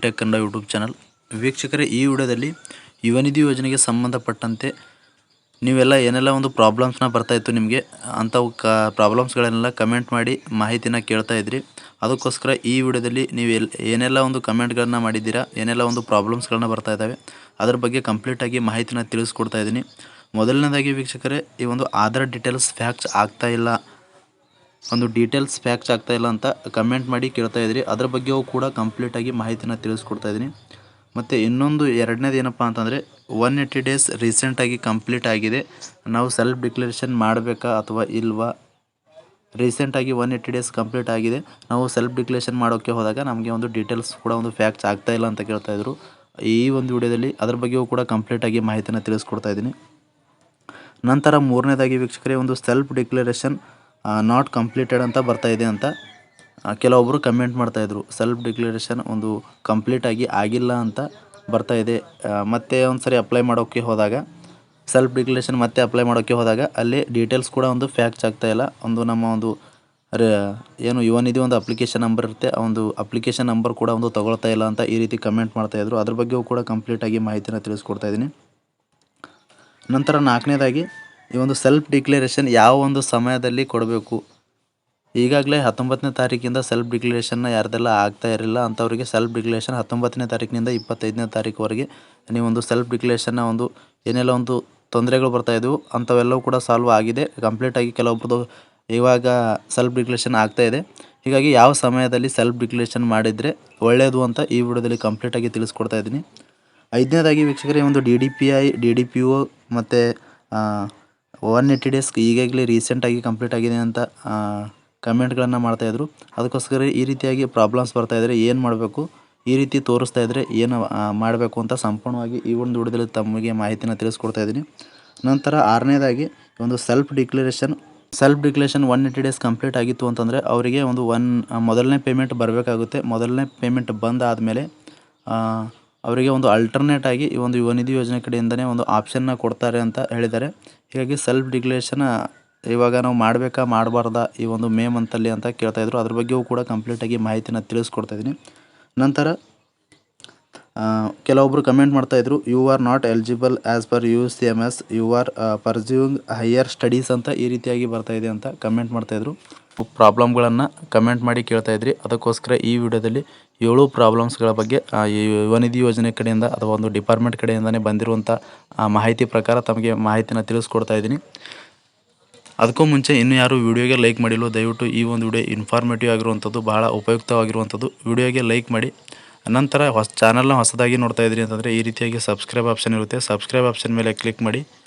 Tech Kannada YouTube channel ವೀಕ್ಷಕರೇ, ಈ ವಿಡಿಯೋದಲ್ಲಿ ಯುವ ನಿಧಿ ಯೋಜನೆಗೆ ಸಂಬಂಧಪಟ್ಟಂತೆ ನೀವೆಲ್ಲ ಏನೆಲ್ಲ ಒಂದು ಪ್ರಾಬ್ಲಮ್ಸ್ನ ಬರ್ತಾಯಿತ್ತು ನಿಮಗೆ ಅಂಥವು ಪ್ರಾಬ್ಲಮ್ಸ್ಗಳನ್ನೆಲ್ಲ ಕಮೆಂಟ್ ಮಾಡಿ ಮಾಹಿತಿನ ಕೇಳ್ತಾ ಇದ್ರಿ. ಅದಕ್ಕೋಸ್ಕರ ಈ ವಿಡಿಯೋದಲ್ಲಿ ನೀವು ಏನೆಲ್ಲ ಒಂದು ಕಮೆಂಟ್ಗಳನ್ನ ಮಾಡಿದ್ದೀರಾ, ಏನೆಲ್ಲ ಒಂದು ಪ್ರಾಬ್ಲಮ್ಸ್ಗಳನ್ನ ಬರ್ತಾ ಇದ್ದಾವೆ ಅದ್ರ ಬಗ್ಗೆ ಕಂಪ್ಲೀಟಾಗಿ ಮಾಹಿತಿನ ತಿಳಿಸ್ಕೊಡ್ತಾ ಇದ್ದೀನಿ. ಮೊದಲನೇದಾಗಿ ವೀಕ್ಷಕರೇ, ಈ ಒಂದು ಆಧಾರ್ ಡೀಟೇಲ್ಸ್ ಫ್ಯಾಕ್ಟ್ಸ್ ಆಗ್ತಾ ಇಲ್ಲ ಅಂತ ಕಮೆಂಟ್ ಮಾಡಿ ಕೇಳ್ತಾ ಇದ್ರಿ. ಅದ್ರ ಬಗ್ಗೆಯೂ ಕೂಡ ಕಂಪ್ಲೀಟಾಗಿ ಮಾಹಿತಿನ ತಿಳಿಸ್ಕೊಡ್ತಾ ಇದ್ದೀನಿ. ಮತ್ತು ಇನ್ನೊಂದು ಎರಡನೇದು ಏನಪ್ಪ ಅಂತಂದರೆ 180 ಡೇಸ್ ರೀಸೆಂಟಾಗಿ ಕಂಪ್ಲೀಟ್ ಆಗಿದೆ. ನಾವು ಸೆಲ್ಫ್ ಡಿಕ್ಲರೇಷನ್ ಮಾಡಬೇಕಾ ಅಥವಾ ಇಲ್ವಾ? ರೀಸೆಂಟಾಗಿ 180 ಡೇಸ್ ಕಂಪ್ಲೀಟ್ ಆಗಿದೆ, ನಾವು ಸೆಲ್ಫ್ ಡಿಕ್ಲರೇಷನ್ ಮಾಡೋಕ್ಕೆ ಹೋದಾಗ ನಮಗೆ ಒಂದು ಡೀಟೇಲ್ಸ್ ಕೂಡ ಒಂದು ಫ್ಯಾಕ್ಟ್ಸ್ ಆಗ್ತಾ ಇಲ್ಲ ಅಂತ ಕೇಳ್ತಾ ಇದ್ರು. ಈ ಒಂದು ವಿಡಿಯೋದಲ್ಲಿ ಅದ್ರ ಬಗ್ಗೆಯೂ ಕೂಡ ಕಂಪ್ಲೀಟಾಗಿ ಮಾಹಿತಿನ ತಿಳಿಸ್ಕೊಡ್ತಾ ಇದ್ದೀನಿ. ನಂತರ ಮೂರನೇದಾಗಿ ವೀಕ್ಷಕರೇ, ಒಂದು ಸೆಲ್ಫ್ ಡಿಕ್ಲರೇಷನ್ ನಾಟ್ ಕಂಪ್ಲೀಟೆಡ್ ಅಂತ ಬರ್ತಾ ಇದೆ ಅಂತ ಕೆಲವೊಬ್ಬರು ಕಮೆಂಟ್ ಮಾಡ್ತಾಯಿದ್ರು. ಸೆಲ್ಫ್ ಡಿಕ್ಲರೇಷನ್ ಒಂದು ಕಂಪ್ಲೀಟಾಗಿ ಆಗಿಲ್ಲ ಅಂತ ಬರ್ತಾ ಇದೆ. ಮತ್ತೆ ಒಂದು ಸರಿ ಅಪ್ಲೈ ಮಾಡೋಕ್ಕೆ ಹೋದಾಗ ಸೆಲ್ಫ್ ಡಿಕ್ಲರೇಷನ್ ಮತ್ತೆ ಅಪ್ಲೈ ಮಾಡೋಕ್ಕೆ ಹೋದಾಗ ಅಲ್ಲಿ ಡೀಟೇಲ್ಸ್ ಕೂಡ ಒಂದು ಫ್ಯಾಕ್ಟ್ಸ್ ಆಗ್ತಾಯಿಲ್ಲ. ನಮ್ಮ ಒಂದು ಏನು ಯುವ ನಿಧಿ ಒಂದು ಅಪ್ಲಿಕೇಶನ್ ನಂಬರ್ ಇರುತ್ತೆ, ಆ ಒಂದು ಅಪ್ಲಿಕೇಶನ್ ನಂಬರ್ ಕೂಡ ಒಂದು ತಗೊಳ್ತಾ ಇಲ್ಲ ಅಂತ ಈ ರೀತಿ ಕಮೆಂಟ್ ಮಾಡ್ತಾಯಿದ್ರು. ಅದ್ರ ಬಗ್ಗೆಯೂ ಕೂಡ ಕಂಪ್ಲೀಟಾಗಿ ಮಾಹಿತಿನ ತಿಳಿಸ್ಕೊಡ್ತಾ ಇದ್ದೀನಿ. ನಂತರ ನಾಲ್ಕನೇದಾಗಿ, ಈ ಒಂದು ಸೆಲ್ಫ್ ಡಿಕ್ಲರೇಷನ್ ಯಾವ ಒಂದು ಸಮಯದಲ್ಲಿ ಕೊಡಬೇಕು? ಈಗಾಗಲೇ 19ನೇ ತಾರೀಕಿಂದ ಸೆಲ್ಫ್ ಡಿಕ್ಲರೇಷನ್ನ ಯಾರ್ದೆಲ್ಲ ಆಗ್ತಾ ಇರಲಿಲ್ಲ ಅಂಥವರಿಗೆ ಸೆಲ್ಫ್ ಡಿಕ್ಲರೇಷನ್ 19ನೇ ತಾರೀಕಿನಿಂದ 25ನೇ ತಾರೀಕುವರೆಗೆ ನೀವೊಂದು ಸೆಲ್ಫ್ ಡಿಕ್ಲರೇಷನ್ನ ಒಂದು ಏನೆಲ್ಲ ಒಂದು ತೊಂದರೆಗಳು ಬರ್ತಾಯಿದ್ವು ಅಂಥವೆಲ್ಲವೂ ಕೂಡ ಸಾಲ್ವ್ ಆಗಿದೆ ಕಂಪ್ಲೀಟಾಗಿ. ಕೆಲವೊಬ್ರದ್ದು ಇವಾಗ ಸೆಲ್ಫ್ ಡಿಕ್ಲರೇಷನ್ ಆಗ್ತಾಯಿದೆ. ಹೀಗಾಗಿ ಯಾವ ಸಮಯದಲ್ಲಿ ಸೆಲ್ಫ್ ಡಿಕ್ಲರೇಷನ್ ಮಾಡಿದರೆ ಒಳ್ಳೆಯದು ಅಂತ ಈ ವಿಡಿಯೋದಲ್ಲಿ ಕಂಪ್ಲೀಟಾಗಿ ತಿಳಿಸ್ಕೊಡ್ತಾ ಇದ್ದೀನಿ. ಐದನೇದಾಗಿ ವೀಕ್ಷಕರೇ, ಒಂದು DDPI, DDPO ಮತ್ತು 180 ಡೇಸ್ ಈಗಾಗಲೇ ರೀಸೆಂಟಾಗಿ ಕಂಪ್ಲೀಟ್ ಆಗಿದೆ ಅಂತ ಕಮೆಂಟ್ಗಳನ್ನು ಮಾಡ್ತಾಯಿದ್ರು. ಅದಕ್ಕೋಸ್ಕರ ಈ ರೀತಿಯಾಗಿ ಪ್ರಾಬ್ಲಮ್ಸ್ ಬರ್ತಾಯಿದ್ರೆ ಏನು ಮಾಡಬೇಕು, ಈ ರೀತಿ ತೋರಿಸ್ತಾ ಇದ್ದರೆ ಏನು ಮಾಡಬೇಕು ಅಂತ ಸಂಪೂರ್ಣವಾಗಿ ಈ ಒಂದು ವಿಡಿಯೋದಲ್ಲಿ ತಮಗೆ ಮಾಹಿತಿನ ತಿಳಿಸ್ಕೊಡ್ತಾ ಇದ್ದೀನಿ. ನಂತರ ಆರನೇದಾಗಿ, ಒಂದು ಸೆಲ್ಫ್ ಡಿಕ್ಲರೇಷನ್ 180 ಡೇಸ್ ಕಂಪ್ಲೀಟ್ ಆಗಿತ್ತು ಅಂತಂದರೆ ಅವರಿಗೆ ಒಂದು ಮೊದಲನೇ ಪೇಮೆಂಟ್ ಬರಬೇಕಾಗುತ್ತೆ. ಮೊದಲನೇ ಪೇಮೆಂಟ್ ಬಂದಾದಮೇಲೆ ಅವರಿಗೆ ಒಂದು ಅಲ್ಟರ್ನೇಟ್ ಆಗಿ ಈ ಒಂದು ಯುವ ನಿಧಿ ಯೋಜನೆ ಕಡೆಯಿಂದನೇ ಒಂದು ಆಪ್ಷನ್ನ ಕೊಡ್ತಾರೆ ಅಂತ ಹೇಳಿದ್ದಾರೆ. ಹೀಗಾಗಿ ಸೆಲ್ಫ್ ಡಿಕ್ಲರೇಷನ್ ಇವಾಗ ನಾವು ಮಾಡಬೇಕಾ ಮಾಡಬಾರ್ದಾ ಈ ಒಂದು ಮೇ ಮಂತಲ್ಲಿ ಅಂತ ಕೇಳ್ತಾಯಿದ್ರು. ಅದ್ರ ಬಗ್ಗೆಯೂ ಕೂಡ ಕಂಪ್ಲೀಟಾಗಿ ಮಾಹಿತಿನ ತಿಳಿಸ್ಕೊಡ್ತಾ ಇದ್ದೀನಿ. ನಂತರ ಕೆಲವೊಬ್ಬರು ಕಮೆಂಟ್ ಮಾಡ್ತಾಯಿದ್ರು, you are not eligible as per UCMS, you are pursuing higher studies ಅಂತ ಈ ರೀತಿಯಾಗಿ ಬರ್ತಾಯಿದೆ ಅಂತ ಕಮೆಂಟ್ ಮಾಡ್ತಾಯಿದ್ರು. ಪ್ರಾಬ್ಲಮ್ಗಳನ್ನು ಕಮೆಂಟ್ ಮಾಡಿ ಕೇಳ್ತಾಯಿದ್ರಿ. ಅದಕ್ಕೋಸ್ಕರ ಈ ವಿಡಿಯೋದಲ್ಲಿ 7 ಪ್ರಾಬ್ಲಮ್ಸ್ಗಳ ಬಗ್ಗೆ ಈ ಯುವ ನಿಧಿ ಯೋಜನೆ ಕಡೆಯಿಂದ ಅಥವಾ ಒಂದು ಡಿಪಾರ್ಟ್ಮೆಂಟ್ ಕಡೆಯಿಂದನೇ ಬಂದಿರುವಂಥ ಮಾಹಿತಿ ಪ್ರಕಾರ ತಮಗೆ ಮಾಹಿತಿನ ತಿಳಿಸ್ಕೊಡ್ತಾ ಇದ್ದೀನಿ. ಅದಕ್ಕೂ ಮುಂಚೆ ಇನ್ನೂ ಯಾರು ವಿಡಿಯೋಗೆ ಲೈಕ್ ಮಾಡಿಲ್ಲ, ದಯವಿಟ್ಟು ಈ ಒಂದು ವಿಡಿಯೋ ಇನ್ಫಾರ್ಮೇಟಿವ್ ಆಗಿರುವಂಥದ್ದು, ಬಹಳ ಉಪಯುಕ್ತವಾಗಿರುವಂಥದ್ದು, ವಿಡಿಯೋಗೆ ಲೈಕ್ ಮಾಡಿ. ನಂತರ ಚಾನಲ್ನ ಹೊಸದಾಗಿ ನೋಡ್ತಾ ಇದ್ರಿ ಅಂತಂದರೆ ಈ ರೀತಿಯಾಗಿ ಸಬ್ಸ್ಕ್ರೈಬ್ ಆಪ್ಷನ್ ಇರುತ್ತೆ, ಸಬ್ಸ್ಕ್ರೈಬ್ ಆಪ್ಷನ್ ಮೇಲೆ ಕ್ಲಿಕ್ ಮಾಡಿ.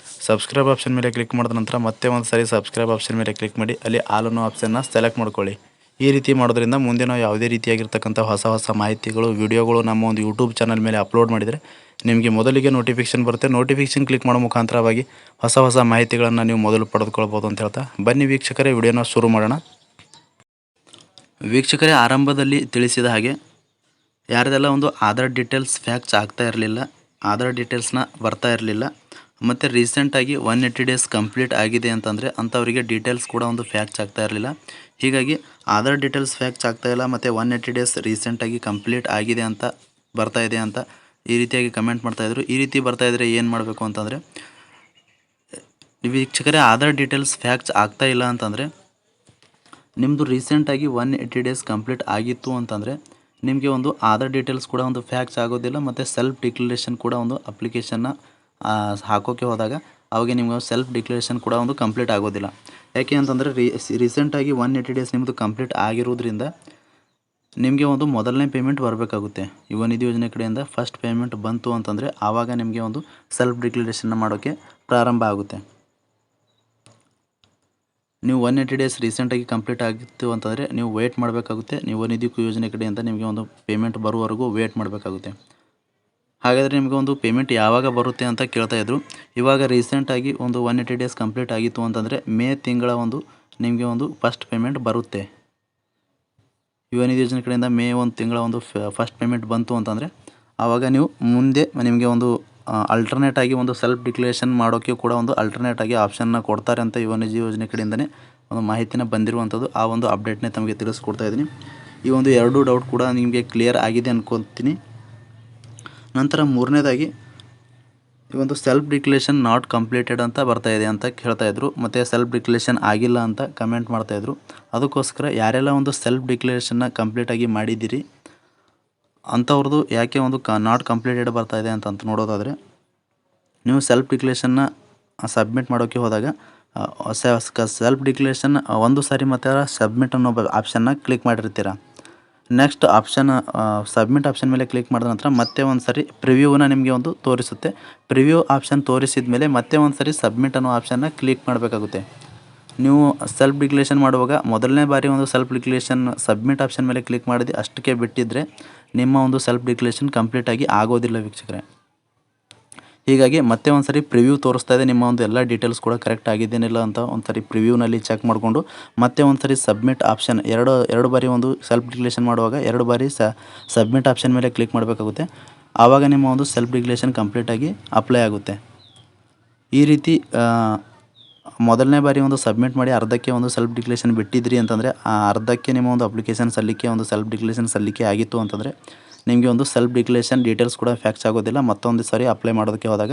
ಸಬ್ಸ್ಕ್ರೈಬ್ ಆಪ್ಷನ್ ಮೇಲೆ ಕ್ಲಿಕ್ ಮಾಡಿದ ನಂತರ ಮತ್ತೆ ಒಂದು ಸಾರಿ ಸಬ್ಸ್ಕ್ರೈಬ್ ಆಪ್ಷನ್ ಮೇಲೆ ಕ್ಲಿಕ್ ಮಾಡಿ, ಅಲ್ಲಿ ಆಲ್ ಅನ್ನೋ ಆಪ್ಷನ್ನ ಸೆಲೆಕ್ಟ್ ಮಾಡ್ಕೊಳ್ಳಿ. ಈ ರೀತಿ ಮಾಡೋದ್ರಿಂದ ಮುಂದೆ ನಾವು ಯಾವುದೇ ರೀತಿಯಾಗಿರ್ತಕ್ಕಂಥ ಹೊಸ ಮಾಹಿತಿಗಳು, ವಿಡಿಯೋಗಳು ನಮ್ಮ ಒಂದು ಯೂಟ್ಯೂಬ್ ಚಾನಲ್ ಮೇಲೆ ಅಪ್ಲೋಡ್ ಮಾಡಿದರೆ ನಿಮಗೆ ಮೊದಲಿಗೆ ನೋಟಿಫಿಕೇಷನ್ ಬರುತ್ತೆ. ನೋಟಿಫಿಕೇಷನ್ ಕ್ಲಿಕ್ ಮಾಡೋ ಮುಖಾಂತರವಾಗಿ ಹೊಸ ಮಾಹಿತಿಗಳನ್ನು ನೀವು ಮೊದಲು ಪಡೆದುಕೊಳ್ಬೋದು ಅಂತ ಹೇಳ್ತಾ ಬನ್ನಿ ವೀಕ್ಷಕರೇ, ವಿಡಿಯೋನ ಶುರು ಮಾಡೋಣ. ವೀಕ್ಷಕರೇ, ಆರಂಭದಲ್ಲಿ ತಿಳಿಸಿದ ಹಾಗೆ ಯಾರದೆಲ್ಲ ಒಂದು ಆಧಾರ್ ಡೀಟೇಲ್ಸ್ ಫ್ಯಾಕ್ಟ್ಸ್ ಆಗ್ತಾ ಇರಲಿಲ್ಲ, ಆಧಾರ್ ಡೀಟೇಲ್ಸ್ನ ಬರ್ತಾ ಇರಲಿಲ್ಲ, ಮತ್ತು ರೀಸೆಂಟಾಗಿ 180 ಡೇಸ್ ಕಂಪ್ಲೀಟ್ ಆಗಿದೆ ಅಂತಂದರೆ ಅಂಥವರಿಗೆ ಡೀಟೇಲ್ಸ್ ಕೂಡ ಒಂದು ಫ್ಯಾಕ್ಟ್ಸ್ ಆಗ್ತಾ ಇರಲಿಲ್ಲ. ಹೀಗಾಗಿ ಆಧಾರ್ ಡೀಟೇಲ್ಸ್ ಫ್ಯಾಕ್ಟ್ಸ್ ಆಗ್ತಾಯಿಲ್ಲ ಮತ್ತು 180 ಡೇಸ್ ರೀಸೆಂಟಾಗಿ ಕಂಪ್ಲೀಟ್ ಆಗಿದೆ ಅಂತ ಬರ್ತಾ ಇದೆ ಅಂತ ಈ ರೀತಿಯಾಗಿ ಕಮೆಂಟ್ ಮಾಡ್ತಾಯಿದ್ರು. ಈ ರೀತಿ ಬರ್ತಾಯಿದ್ರೆ ಏನು ಮಾಡಬೇಕು ಅಂತಂದರೆ, ವೀಕ್ಷಕರೇ, ಆಧಾರ್ ಡೀಟೇಲ್ಸ್ ಫ್ಯಾಕ್ಟ್ಸ್ ಆಗ್ತಾ ಇಲ್ಲ ಅಂತಂದರೆ ನಿಮ್ಮದು ರೀಸೆಂಟಾಗಿ 180 ಡೇಸ್ ಕಂಪ್ಲೀಟ್ ಆಗಿತ್ತು ಅಂತಂದರೆ ನಿಮಗೆ ಒಂದು ಆಧಾರ್ ಡೀಟೇಲ್ಸ್ ಕೂಡ ಒಂದು ಫ್ಯಾಕ್ಟ್ಸ್ ಆಗೋದಿಲ್ಲ ಮತ್ತು ಸೆಲ್ಫ್ ಡಿಕ್ಲರೇಷನ್ ಕೂಡ ಒಂದು ಅಪ್ಲಿಕೇಶನ್ನ ಹಾಕೋಕ್ಕೆ ಹೋದಾಗ ಅವಾಗ ನಿಮಗೆ ಸೆಲ್ಫ್ ಡಿಕ್ಲರೇಷನ್ ಕೂಡ ಒಂದು ಕಂಪ್ಲೀಟ್ ಆಗೋದಿಲ್ಲ. ಯಾಕೆ ಅಂತಂದರೆ ರೀಸೆಂಟಾಗಿ 180 ಡೇಸ್ ನಿಮ್ಮದು ಕಂಪ್ಲೀಟ್ ಆಗಿರೋದ್ರಿಂದ ನಿಮಗೆ ಒಂದು ಮೊದಲನೇ ಪೇಮೆಂಟ್ ಬರಬೇಕಾಗುತ್ತೆ. ಯುವ ನಿಧಿ ಯೋಜನೆ ಕಡೆಯಿಂದ ಫಸ್ಟ್ ಪೇಮೆಂಟ್ ಬಂತು ಅಂತಂದರೆ ಆವಾಗ ನಿಮಗೆ ಒಂದು ಸೆಲ್ಫ್ ಡಿಕ್ಲರೇಷನ್ನ ಮಾಡೋಕ್ಕೆ ಪ್ರಾರಂಭ ಆಗುತ್ತೆ. ನೀವು 180 ಡೇಸ್ ರೀಸೆಂಟಾಗಿ ಕಂಪ್ಲೀಟ್ ಆಗಿತ್ತು ಅಂತಂದರೆ ನೀವು ವೇಟ್ ಮಾಡಬೇಕಾಗುತ್ತೆ. ಯುವ ನಿಧಿ ಯೋಜನೆ ಕಡೆಯಿಂದ ನಿಮಗೆ ಒಂದು ಪೇಮೆಂಟ್ ಬರುವವರೆಗೂ ವೇಟ್ ಮಾಡಬೇಕಾಗುತ್ತೆ. ಹಾಗಾದರೆ ನಿಮಗೆ ಒಂದು ಪೇಮೆಂಟ್ ಯಾವಾಗ ಬರುತ್ತೆ ಅಂತ ಕೇಳ್ತಾಯಿದ್ರು. ಇವಾಗ ರೀಸೆಂಟಾಗಿ ಒಂದು 180 ಡೇಸ್ ಕಂಪ್ಲೀಟ್ ಆಗಿತ್ತು ಅಂತಂದರೆ ಮೇ ತಿಂಗಳ ನಿಮಗೆ ಒಂದು ಫಸ್ಟ್ ಪೇಮೆಂಟ್ ಬರುತ್ತೆ. ಯುವ ನಿಧಿ ಯೋಜನೆ ಕಡೆಯಿಂದ ಮೇ ತಿಂಗಳ ಒಂದು ಫಸ್ಟ್ ಪೇಮೆಂಟ್ ಬಂತು ಅಂತಂದರೆ ಆವಾಗ ನೀವು ಮುಂದೆ ನಿಮಗೆ ಒಂದು ಅಲ್ಟರ್ನೇಟ್ ಆಗಿ ಒಂದು ಸೆಲ್ಫ್ ಡಿಕ್ಲರೇಷನ್ ಮಾಡೋಕ್ಕೆ ಕೂಡ ಒಂದು ಅಲ್ಟರ್ನೇಟ್ ಆಗಿ ಆಪ್ಷನ್ನ ಕೊಡ್ತಾರೆ ಅಂತ ಯುವ ನಿಧಿ ಯೋಜನೆ ಕಡೆಯಿಂದನೇ ಒಂದು ಮಾಹಿತಿನ ಬಂದಿರುವಂಥದ್ದು. ಆ ಒಂದು ಅಪ್ಡೇಟ್ನೇ ತಮಗೆ ತಿಳಿಸ್ಕೊಡ್ತಾ ಇದ್ದೀನಿ. ಈ ಒಂದು 2 ಡೌಟ್ ಕೂಡ ನಿಮಗೆ ಕ್ಲಿಯರ್ ಆಗಿದೆ ಅನ್ಕೊತೀನಿ. ನಂತರ ಮೂರನೇದಾಗಿ ಈ ಒಂದು ಸೆಲ್ಫ್ ಡಿಕ್ಲೇಷನ್ ನಾಟ್ ಕಂಪ್ಲೀಟೆಡ್ ಅಂತ ಬರ್ತಾಯಿದೆ ಅಂತ ಹೇಳ್ತಾಯಿದ್ರು, ಮತ್ತು ಸೆಲ್ಫ್ ಡಿಕ್ಲೇಷನ್ ಆಗಿಲ್ಲ ಅಂತ ಕಮೆಂಟ್ ಮಾಡ್ತಾಯಿದ್ರು. ಅದಕ್ಕೋಸ್ಕರ ಯಾರೆಲ್ಲ ಒಂದು ಸೆಲ್ಫ್ ಡಿಕ್ಲೇಷನ್ನ ಕಂಪ್ಲೀಟಾಗಿ ಮಾಡಿದ್ದೀರಿ ಅಂಥವ್ರದ್ದು ಯಾಕೆ ಒಂದು ನಾಟ್ ಕಂಪ್ಲೀಟೆಡ್ ಬರ್ತಾಯಿದೆ ಅಂತ ನೋಡೋದಾದರೆ, ನೀವು ಸೆಲ್ಫ್ ಡಿಕ್ಲೇಷನ್ನ ಸಬ್ಮಿಟ್ ಮಾಡೋಕ್ಕೆ ಹೋದಾಗ ಸೆಲ್ಫ್ ಡಿಕ್ಲೇಷನ್ ಒಂದು ಸಾರಿ ಮತ್ತು ಸಬ್ಮಿಟ್ ಅನ್ನೋ ಆಪ್ಷನ್ನ ಕ್ಲಿಕ್ ಮಾಡಿರ್ತೀರ. ನೆಕ್ಸ್ಟ್ ಆಪ್ಷನ್ ಸಬ್ಮಿಟ್ ಆಪ್ಷನ್ ಮೇಲೆ ಕ್ಲಿಕ್ ಮಾಡಿದ ನಂತರ ಮತ್ತೆ ಒಂದು ಸಾರಿ ಪ್ರಿವ್ಯೂನ ನಿಮಗೆ ಒಂದು ತೋರಿಸುತ್ತೆ. ಪ್ರಿವ್ಯೂ ಆಪ್ಷನ್ ತೋರಿಸಿದ ಮೇಲೆ ಮತ್ತೆ ಒಂದು ಸಾರಿ ಸಬ್ಮಿಟ್ ಅನ್ನೋ ಆಪ್ಷನ್ನ ಕ್ಲಿಕ್ ಮಾಡಬೇಕಾಗುತ್ತೆ. ನೀವು ಸೆಲ್ಫ್ ಡಿಕ್ಲೇಷನ್ ಮಾಡುವಾಗ ಮೊದಲನೇ ಬಾರಿ ಒಂದು ಸೆಲ್ಫ್ ಡಿಕ್ಲೇಷನ್ ಸಬ್ಮಿಟ್ ಆಪ್ಷನ್ ಮೇಲೆ ಕ್ಲಿಕ್ ಮಾಡಿದ್ದು ಅಷ್ಟಕ್ಕೆ ಬಿಟ್ಟಿದ್ದರೆ ನಿಮ್ಮ ಒಂದು ಸೆಲ್ಫ್ ಡಿಕ್ಲೇಷನ್ ಕಂಪ್ಲೀಟಾಗಿ ಆಗೋದಿಲ್ಲ ವೀಕ್ಷಕರೇ. ಹೀಗಾಗಿ ಮತ್ತೆ ಒಂದು ಸಾರಿ ಪ್ರಿವ್ಯೂ ತೋರಿಸ್ತಾ ಇದೆ, ನಿಮ್ಮ ಒಂದು ಎಲ್ಲ ಡೀಟೇಲ್ಸ್ ಕೂಡ ಕರೆಕ್ಟ್ ಆಗಿದ್ದೇನಿಲ್ಲ ಅಂತ ಒಂದು ಸಾರಿ ಪ್ರಿವ್ಯೂನಲ್ಲಿ ಚೆಕ್ ಮಾಡಿಕೊಂಡು ಮತ್ತೆ ಒಂದು ಸಾರಿ ಸಬ್ಮಿಟ್ ಆಪ್ಷನ್ ಎರಡು ಬಾರಿ ಒಂದು ಸೆಲ್ಫ್ ಡಿಕ್ಲೇಷನ್ ಮಾಡುವಾಗ 2 ಬಾರಿ ಸಬ್ಮಿಟ್ ಆಪ್ಷನ್ ಮೇಲೆ ಕ್ಲಿಕ್ ಮಾಡಬೇಕಾಗುತ್ತೆ. ಆವಾಗ ನಿಮ್ಮ ಒಂದು ಸೆಲ್ಫ್ ಡಿಕ್ಲೇಷನ್ ಕಂಪ್ಲೀಟಾಗಿ ಅಪ್ಲೈ ಆಗುತ್ತೆ. ಈ ರೀತಿ ಮೊದಲನೇ ಬಾರಿ ಒಂದು ಸಬ್ಮಿಟ್ ಮಾಡಿ ಅರ್ಧಕ್ಕೆ ಒಂದು ಸೆಲ್ಫ್ ಡಿಕ್ಲೇಷನ್ ಬಿಟ್ಟಿದ್ರಿ ಅಂತಂದರೆ, ಆ ಅರ್ಧಕ್ಕೆ ನಿಮ್ಮ ಒಂದು ಅಪ್ಲಿಕೇಶನ್ ಸಲ್ಲಿಕೆ ಒಂದು ಸೆಲ್ಫ್ ಡಿಕ್ಲೇಷನ್ ಸಲ್ಲಿಕೆ ಆಗಿತ್ತು ಅಂತಂದರೆ ನಿಮಗೆ ಒಂದು ಸೆಲ್ಫ್ ಡಿಕ್ಲೇಷನ್ ಡೀಟೇಲ್ಸ್ ಕೂಡ ಫ್ಯಾಕ್ಸ್ ಆಗೋದಿಲ್ಲ ಮತ್ತೊಂದು ಸಾರಿ ಅಪ್ಲೈ ಮಾಡೋದಕ್ಕೆ ಹೋದಾಗ.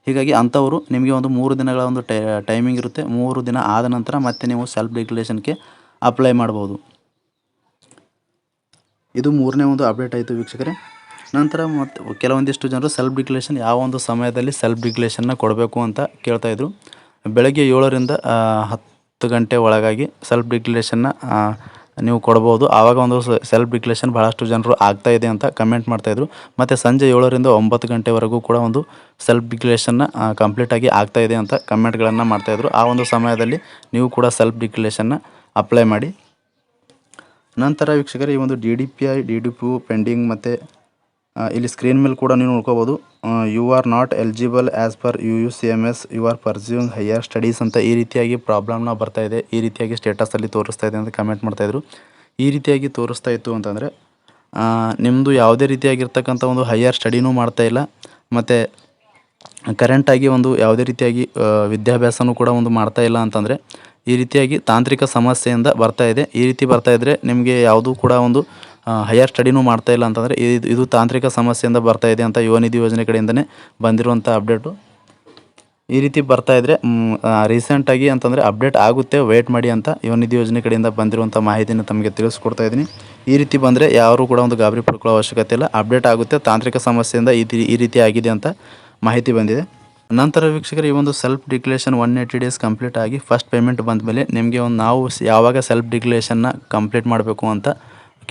ಹೀಗಾಗಿ ಅಂಥವರು ನಿಮಗೆ ಒಂದು 3 ದಿನಗಳ ಒಂದು ಟೈಮಿಂಗ್ ಇರುತ್ತೆ. 3 ದಿನ ಆದ ನಂತರ ಮತ್ತೆ ನೀವು ಸೆಲ್ಫ್ ಡಿಕ್ಲೇಷನ್ಗೆ ಅಪ್ಲೈ ಮಾಡ್ಬೋದು. ಇದು 3ನೇ ಒಂದು ಅಪ್ಡೇಟ್ ಆಯಿತು ವೀಕ್ಷಕರೇ. ನಂತರ ಮತ್ತು ಕೆಲವೊಂದಿಷ್ಟು ಜನರು ಸೆಲ್ಫ್ ಡಿಕ್ಲೇಷನ್ ಯಾವ ಒಂದು ಸಮಯದಲ್ಲಿ ಸೆಲ್ಫ್ ಡಿಕ್ಲೇಷನ್ನ ಕೊಡಬೇಕು ಅಂತ ಕೇಳ್ತಾಯಿದ್ರು. ಬೆಳಗ್ಗೆ 7ರಿಂದ 10 ಗಂಟೆ ಒಳಗಾಗಿ ಸೆಲ್ಫ್ ಡಿಕ್ಲೇಷನ್ನ ನೀವು ಕೊಡ್ಬೋದು. ಆವಾಗ ಒಂದು ಸೆಲ್ಫ್ ಡಿಕ್ಲೇಷನ್ ಭಾಳಷ್ಟು ಜನರು ಆಗ್ತಾಯಿದೆ ಅಂತ ಕಮೆಂಟ್ ಮಾಡ್ತಾಯಿದ್ರು. ಮತ್ತು ಸಂಜೆ 7ರಿಂದ 9 ಗಂಟೆವರೆಗೂ ಕೂಡ ಒಂದು ಸೆಲ್ಫ್ ಡಿಕ್ಲೇಷನ್ನ ಕಂಪ್ಲೀಟಾಗಿ ಆಗ್ತಾಯಿದೆ ಅಂತ ಕಮೆಂಟ್ಗಳನ್ನು ಮಾಡ್ತಾಯಿದ್ರು. ಆ ಒಂದು ಸಮಯದಲ್ಲಿ ನೀವು ಕೂಡ ಸೆಲ್ಫ್ ಡಿಕ್ಲೇಷನ್ನ ಅಪ್ಲೈ ಮಾಡಿ. ನಂತರ ವೀಕ್ಷಕರೇ, ಈ ಒಂದು DDPI DDPO ಪೆಂಡಿಂಗ್ ಮತ್ತು ಇಲ್ಲಿ ಸ್ಕ್ರೀನ್ ಮೇಲೆ ಕೂಡ ನೀವು ನೋಡ್ಕೋಬೋದು. You are not eligible as per UUCMS, you are pursuing higher studies ಅಂತ ಈ ರೀತಿಯಾಗಿ ಪ್ರಾಬ್ಲಮ್ನ ಬರ್ತಾಯಿದೆ, ಈ ರೀತಿಯಾಗಿ ಸ್ಟೇಟಸಲ್ಲಿ ತೋರಿಸ್ತಾ ಇದೆ ಅಂತ ಕಮೆಂಟ್ ಮಾಡ್ತಾಯಿದ್ರು. ಈ ರೀತಿಯಾಗಿ ತೋರಿಸ್ತಾ ಇತ್ತು ಅಂತಂದರೆ ನಿಮ್ಮದು ಯಾವುದೇ ರೀತಿಯಾಗಿರ್ತಕ್ಕಂಥ ಒಂದು ಹೈಯರ್ ಸ್ಟಡಿನೂ ಮಾಡ್ತಾಯಿಲ್ಲ, ಮತ್ತು ಕರೆಂಟಾಗಿ ಒಂದು ಯಾವುದೇ ರೀತಿಯಾಗಿ ವಿದ್ಯಾಭ್ಯಾಸನೂ ಕೂಡ ಒಂದು ಮಾಡ್ತಾಯಿಲ್ಲ ಅಂತಂದರೆ ಈ ರೀತಿಯಾಗಿ ತಾಂತ್ರಿಕ ಸಮಸ್ಯೆಯಿಂದ ಬರ್ತಾಯಿದೆ. ಈ ರೀತಿ ಬರ್ತಾಯಿದ್ರೆ ನಿಮಗೆ ಯಾವುದೂ ಕೂಡ ಒಂದು ಹೈಯರ್ ಸ್ಟಡಿನೂ ಮಾಡ್ತಾಯಿಲ್ಲ ಅಂತಂದರೆ ಇದು ತಾಂತ್ರಿಕ ಸಮಸ್ಯೆಯಿಂದ ಬರ್ತಾಯಿದೆ ಅಂತ ಯುವ ನಿಧಿ ಯೋಜನೆ ಕಡೆಯಿಂದನೇ ಬಂದಿರುವಂಥ ಅಪ್ಡೇಟು. ಈ ರೀತಿ ಬರ್ತಾಯಿದ್ರೆ ರೀಸೆಂಟಾಗಿ ಅಂತಂದರೆ ಅಪ್ಡೇಟ್ ಆಗುತ್ತೆ, ವೆಯ್ಟ್ ಮಾಡಿ ಅಂತ ಯುವ ನಿಧಿ ಯೋಜನೆ ಕಡೆಯಿಂದ ಬಂದಿರುವಂಥ ಮಾಹಿತಿನ ತಮಗೆ ತಿಳಿಸ್ಕೊಡ್ತಾ ಇದ್ದೀನಿ. ಈ ರೀತಿ ಬಂದರೆ ಯಾರೂ ಕೂಡ ಒಂದು ಗಾಬರಿ ಪಡ್ಕೊಳ್ಳೋ ಅವಶ್ಯಕತೆ ಇಲ್ಲ. ಅಪ್ಡೇಟ್ ಆಗುತ್ತೆ, ತಾಂತ್ರಿಕ ಸಮಸ್ಯೆಯಿಂದ ಈ ರೀತಿ ಆಗಿದೆ ಅಂತ ಮಾಹಿತಿ ಬಂದಿದೆ. ನಂತರ ವೀಕ್ಷಕರು, ಈ ಒಂದು ಸೆಲ್ಫ್ ಡಿಕ್ಲೇಷನ್ 180 ಡೇಸ್ ಕಂಪ್ಲೀಟ್ ಆಗಿ ಫಸ್ಟ್ ಪೇಮೆಂಟ್ ಬಂದ ಮೇಲೆ ನಿಮಗೆ ಒಂದು ನಾವು ಯಾವಾಗ ಸೆಲ್ಫ್ ಡಿಕ್ಲೇಷನ್ನ ಕಂಪ್ಲೀಟ್ ಮಾಡಬೇಕು ಅಂತ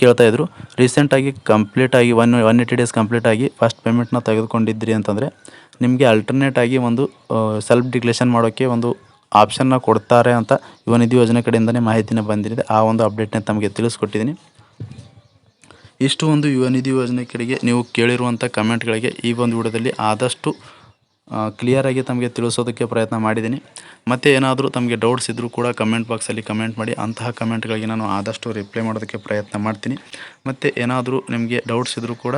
ಕೇಳ್ತಾಯಿದ್ರು. ರೀಸೆಂಟಾಗಿ ಕಂಪ್ಲೀಟಾಗಿ 180 ಡೇಸ್ ಕಂಪ್ಲೀಟಾಗಿ ಫಸ್ಟ್ ಪೇಮೆಂಟ್ನ ತೆಗೆದುಕೊಂಡಿದ್ರಿ ಅಂತಂದರೆ ನಿಮಗೆ ಅಲ್ಟರ್ನೇಟಾಗಿ ಒಂದು ಸೆಲ್ಫ್ ಡಿಕ್ಲೇಷನ್ ಮಾಡೋಕ್ಕೆ ಒಂದು ಆಪ್ಷನ್ನ ಕೊಡ್ತಾರೆ ಅಂತ ಯುವ ನಿಧಿ ಯೋಜನೆ ಕಡೆಯಿಂದನೇ ಮಾಹಿತಿನ ಬಂದಿದೆ. ಆ ಒಂದು ಅಪ್ಡೇಟ್ನ ತಮಗೆ ತಿಳಿಸ್ಕೊಟ್ಟಿದ್ದೀನಿ. ಇಷ್ಟು ಒಂದು ಯುವ ನಿಧಿ ಯೋಜನೆ ಕಡೆಗೆ ನೀವು ಕೇಳಿರುವಂಥ ಕಮೆಂಟ್ಗಳಿಗೆ ಈ ಒಂದು ವಿಡಿಯೋದಲ್ಲಿ ಆದಷ್ಟು ಕ್ಲಿಯರಾಗಿ ತಮಗೆ ತಿಳಿಸೋದಕ್ಕೆ ಪ್ರಯತ್ನ ಮಾಡಿದ್ದೀನಿ. ಮತ್ತು ಏನಾದರೂ ತಮಗೆ ಡೌಟ್ಸ್ ಇದ್ದರೂ ಕೂಡ ಕಮೆಂಟ್ ಬಾಕ್ಸಲ್ಲಿ ಕಮೆಂಟ್ ಮಾಡಿ. ಅಂತಹ ಕಮೆಂಟ್ಗಳಿಗೆ ನಾನು ಆದಷ್ಟು ರಿಪ್ಲೈ ಮಾಡೋದಕ್ಕೆ ಪ್ರಯತ್ನ ಮಾಡ್ತೀನಿ. ಮತ್ತು ಏನಾದರೂ ನಿಮಗೆ ಡೌಟ್ಸ್ ಇದ್ದರೂ ಕೂಡ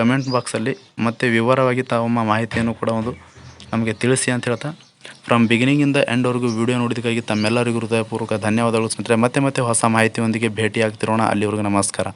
ಕಮೆಂಟ್ ಬಾಕ್ಸಲ್ಲಿ ಮತ್ತು ವಿವರವಾಗಿ ತಮ್ಮ ಮಾಹಿತಿಯನ್ನು ಕೂಡ ಒಂದು ನಮಗೆ ತಿಳಿಸಿ ಅಂತ ಹೇಳ್ತಾ, ಫ್ರಮ್ ಬಿಗಿನಿಂಗಿಂದ ಎಂಡ್ವರೆಗೂ ವಿಡಿಯೋ ನೋಡಿದ್ದಕ್ಕಾಗಿ ತಮ್ಮೆಲ್ಲರಿಗೂ ಹೃದಯಪೂರ್ವಕ ಧನ್ಯವಾದಗಳು ಸ್ನೇಹಿತರೆ. ಮತ್ತೆ ಹೊಸ ಮಾಹಿತಿಯೊಂದಿಗೆ ಭೇಟಿ ಆಗ್ತಿರೋಣ. ಅಲ್ಲಿವರೆಗೂ ನಮಸ್ಕಾರ.